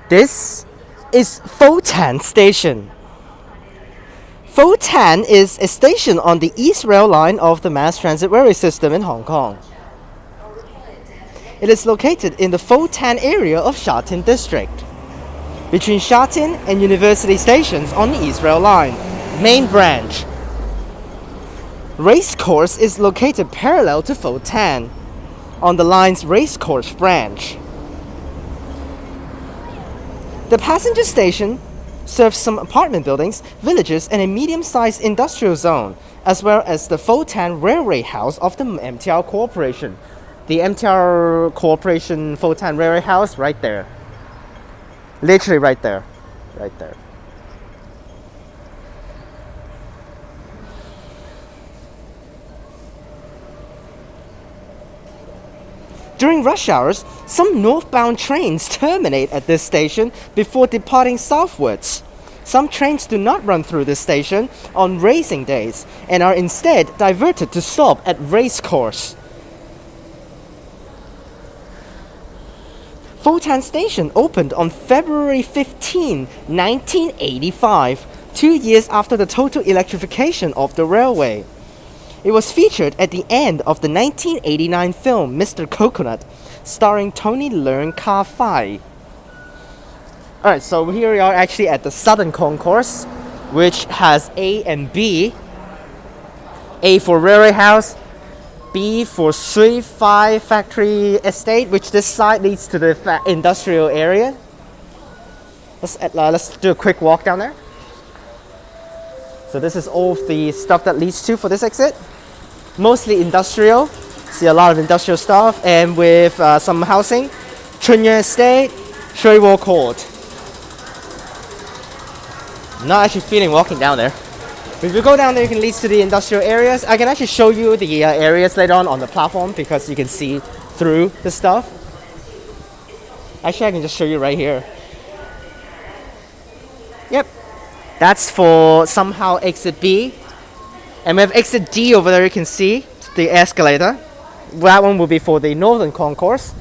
This is Fo Tan Station. Fo Tan is a station on the East Rail Line of the mass transit railway system in Hong Kong. It is located in the Fo Tan area of Sha Tin District, between Sha Tin and University stations on the East Rail Line, main branch. Racecourse is located parallel to Fo Tan, on the line's Racecourse branch. The passenger station serves some apartment buildings, villages, and a medium-sized industrial zone, as well as the Fo Tan Railway House of the MTR Corporation. The MTR Corporation Fo Tan Railway House, right there. Literally right there. Right there. During rush hours, some northbound trains terminate at this station before departing southwards. Some trains do not run through this station on racing days and are instead diverted to stop at Racecourse. Fo Tan Station opened on February 15, 1985, 2 years after the total electrification of the railway. It was featured at the end of the 1989 film Mr. Coconut, starring Tony Leung Ka-fai. Alright, so here we are actually at the southern concourse, which has A and B. A for railway house, B for Sui Fai factory estate, which this side leads to the industrial area. Let's do a quick walk down there. So this is all of the stuff that leads to for this exit. Mostly industrial. See a lot of industrial stuff, and with some housing. TransWa Estate, TransWa Court. Not actually feeling walking down there. If you go down there, you can lead to the industrial areas. I can actually show you the areas later on the platform because you can see through the stuff. Actually, I can just show you right here. Yep. That's for somehow exit B. And we have exit D over there, you can see the escalator. That one will be for the northern concourse.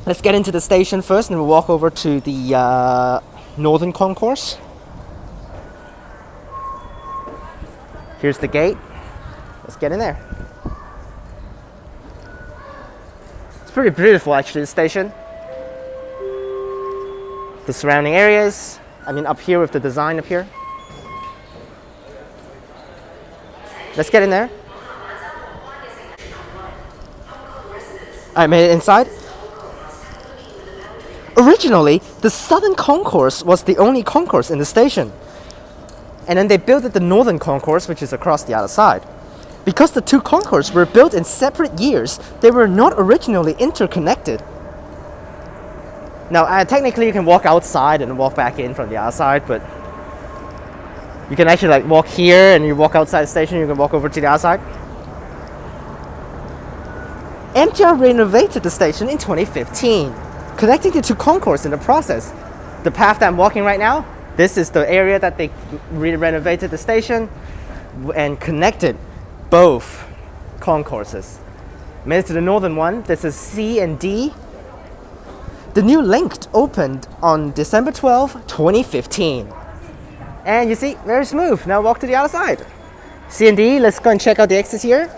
Let's get into the station first and we'll walk over to the northern concourse. Here's the gate. Let's get in there. It's pretty beautiful actually, the station. The surrounding areas. I mean up here with the design up here. Let's get in there. I made it inside. Originally, the southern concourse was the only concourse in the station. And then they built the northern concourse, which is across the other side. Because the two concourses were built in separate years, they were not originally interconnected. Now, technically you can walk outside and walk back in from the other side, but you can actually like walk here and you walk outside the station, you can walk over to the other side. MTR renovated the station in 2015, connecting the two concourses in the process. The path that I'm walking right now, this is the area that they renovated the station and connected both concourses. Made it to the northern one, this is C and D. The new link opened on December 12, 2015. And you see, very smooth. Now walk to the other side. C and D, let's go and check out the exits here.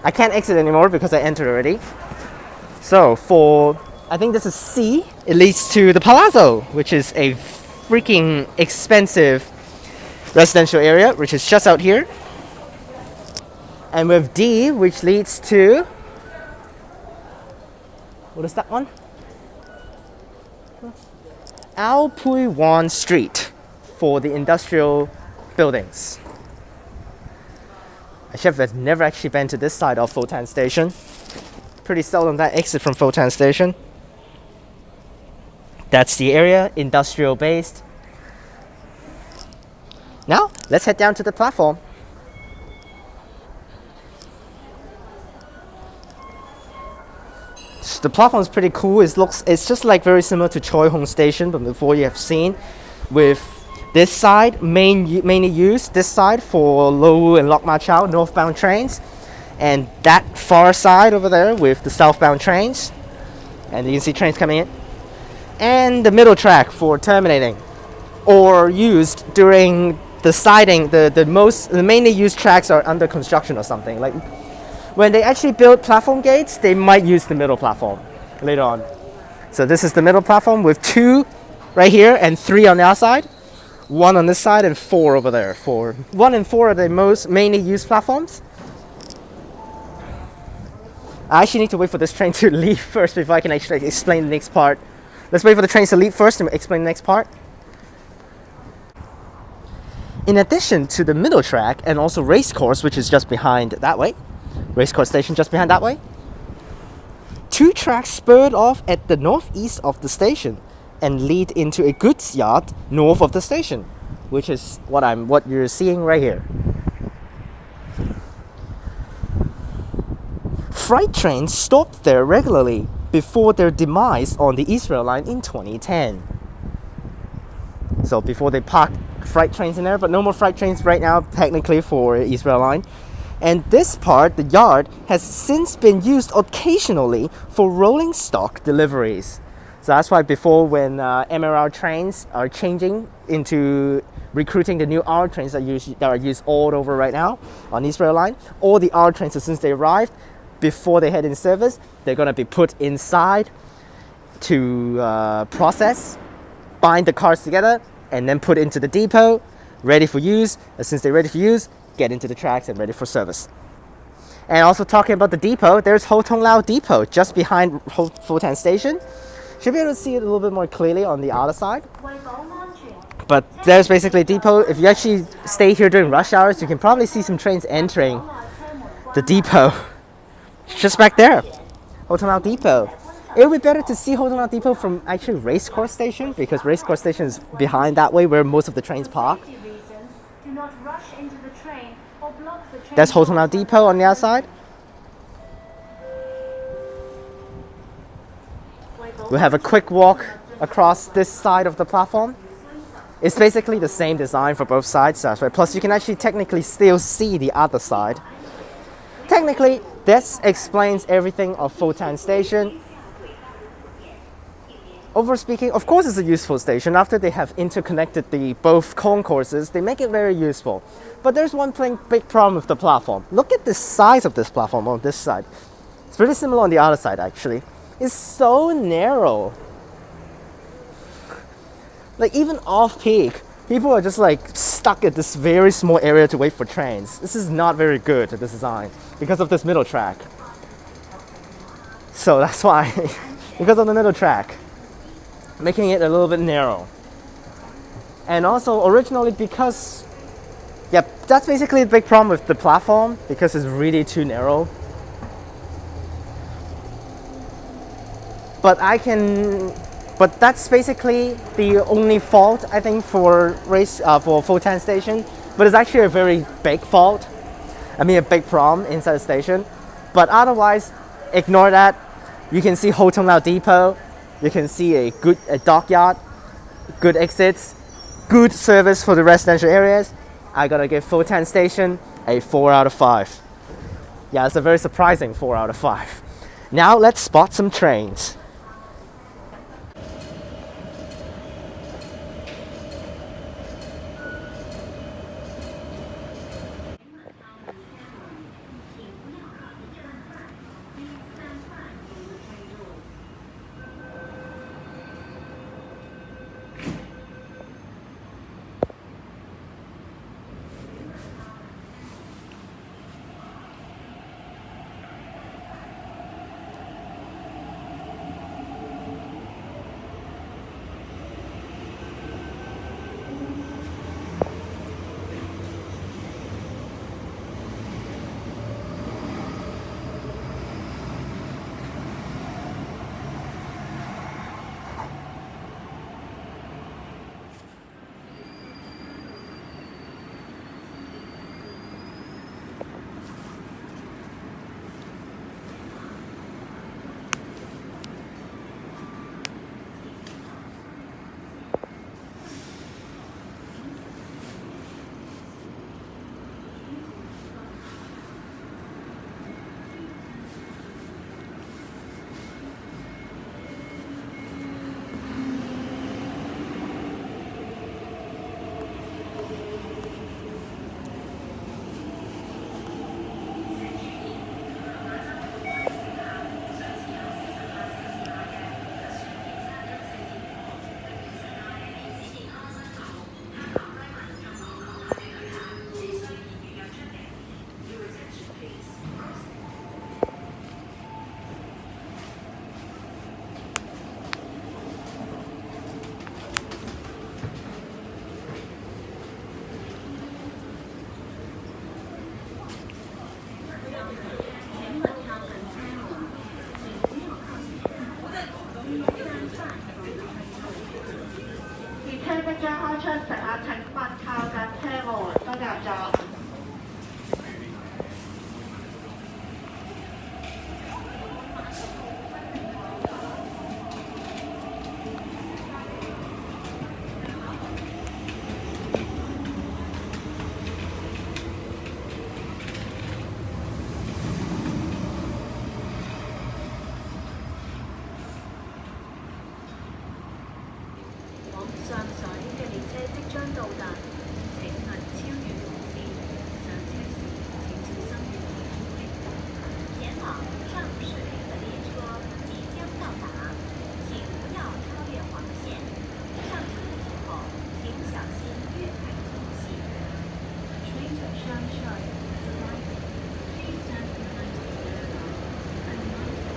I can't exit anymore because I entered already. So for, I think this is C, it leads to the Palazzo, which is a freaking expensive residential area, which is just out here. And with D, which leads to, what is that one? Ao Pui Wan Street for the industrial buildings. Actually, I've never actually been to this side of Fo Tan Station. Pretty seldom that exit from Fo Tan Station. That's the area, industrial based. Now, let's head down to the platform. The platform is pretty cool. It's just like very similar to Choi Hong Station, but before you have seen, with this side mainly used this side for Lowu and Lok Ma Chau northbound trains, and that far side over there with the southbound trains, and you can see trains coming in. and the middle track for terminating, or used during the siding. The mainly used tracks are under construction or something. Like when they actually build platform gates, they might use the middle platform later on. So this is the middle platform with 2 right here and 3 on the outside, 1 on this side and 4 over there. 1 and 4 are the most mainly used platforms. I actually need to wait for this train to leave first before I can actually explain the next part. Let's wait for the trains to leave first and explain the next part. In addition to the middle track and also race course, which is just behind that way, race course station just behind that way, 2 tracks spurred off at the northeast of the station and lead into a goods yard north of the station, which is what you're seeing right here. Freight trains stopped there regularly before their demise on the Israel line in 2010. So before they parked freight trains in there, but no more freight trains right now technically for Israel line. And this part, the yard, has since been used occasionally for rolling stock deliveries. So that's why before, when MRR trains are changing into recruiting the new R trains that are used all over right now on Israel line, all the R trains, as soon as they arrived, before they head in service, they're going to be put inside to process, bind the cars together, and then put into the depot, ready for use. As soon as they're ready for use, get into the tracks and ready for service. And also talking about the depot, there's Ho Tong Lao Depot just behind Futan Station. Should be able to see it a little bit more clearly on the other side. But there's basically a depot. If you actually stay here during rush hours, you can probably see some trains entering the depot. Just back there, Ho Tong Lao Depot. It would be better to see Ho Tong Lao Depot from actually Racecourse Station, because Racecourse Station is behind that way where most of the trains park. That's Ho Tong Lao Depot on the outside. We'll have a quick walk across this side of the platform. It's basically the same design for both sides, that's right. Plus you can actually technically still see the other side. Technically, this explains everything of Futan Station. Overall speaking, of course it's a useful station. After they have interconnected the both concourses, they make it very useful. But there's one big problem with the platform. Look at the size of this platform on this side. It's pretty similar on the other side actually. It's so narrow. Like even off-peak, people are just like stuck at this very small area to wait for trains. This is not very good, this design, because of this middle track. So that's why, because of the middle track, making it a little bit narrow. And also originally because, that's basically the big problem with the platform, because it's really too narrow. But that's basically the only fault I think for Futan Station. But it's actually a very big fault. I mean a big problem inside the station. But otherwise, ignore that. You can see Ho Tong Lao Depot. You can see a dockyard, good exits, good service for the residential areas. I gotta give Futan Station a 4 out of 5. Yeah, it's a very surprising 4 out of 5. Now let's spot some trains. 列車即將開出，乘客請勿靠近車門，多謝合作。上水嘅列車即將到達，請勿超越紅線。上車時請小心雨天。前往上水的列車即將到達，請不要超越黄線。上车的时候请小心月台红线。Train to Sunshine is arriving. Please stand behind the platform and mind the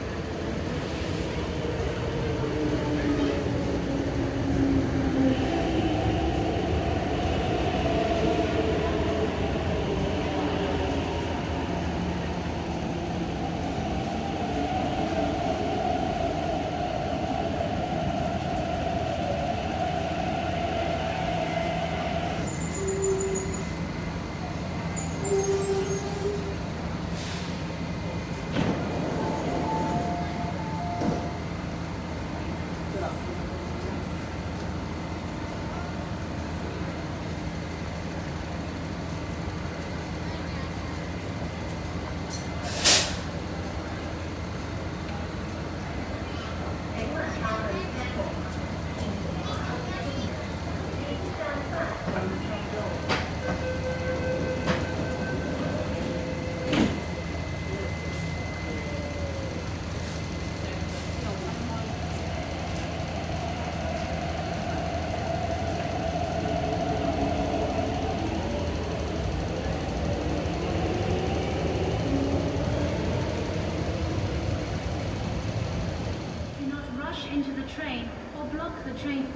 into the train or block the train.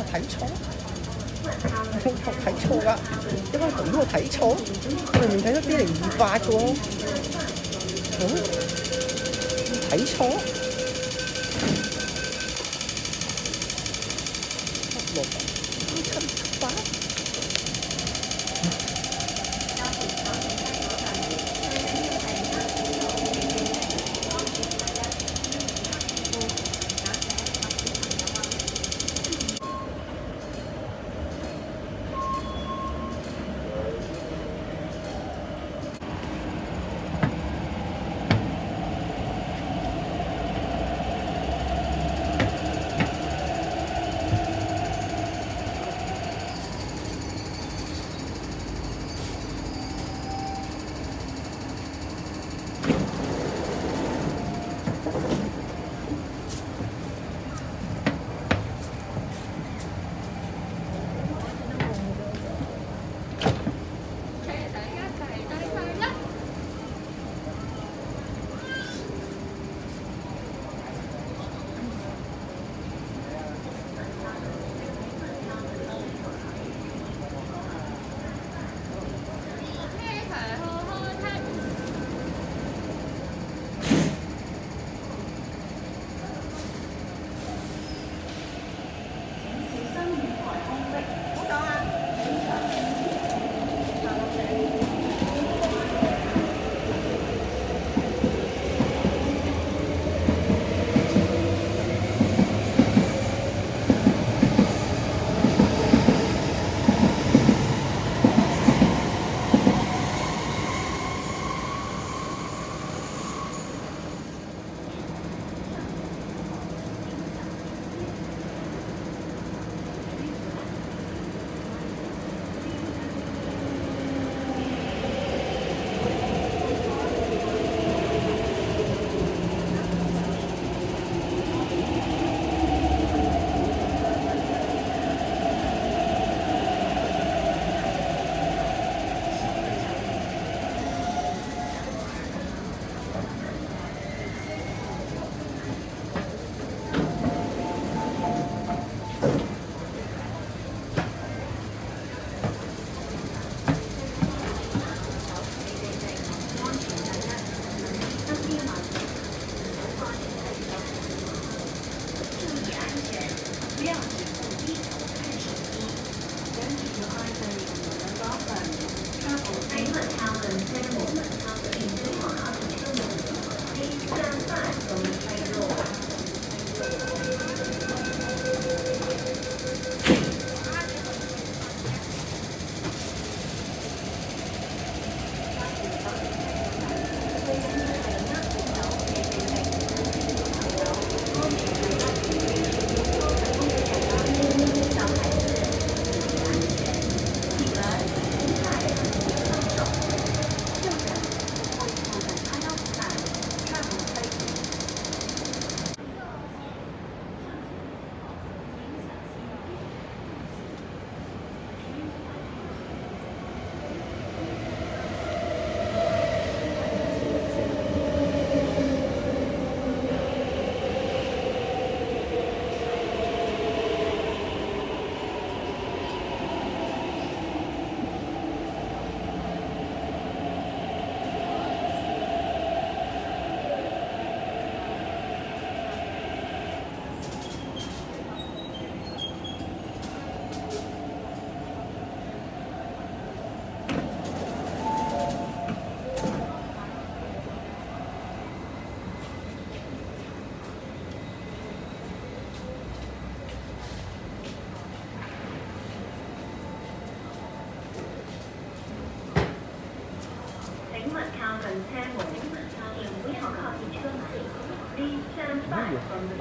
睇錯，我睇錯㗎，點解咁我睇錯？我明明睇咗102.8嘅喎，睇錯，768。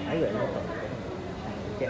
还远了，对。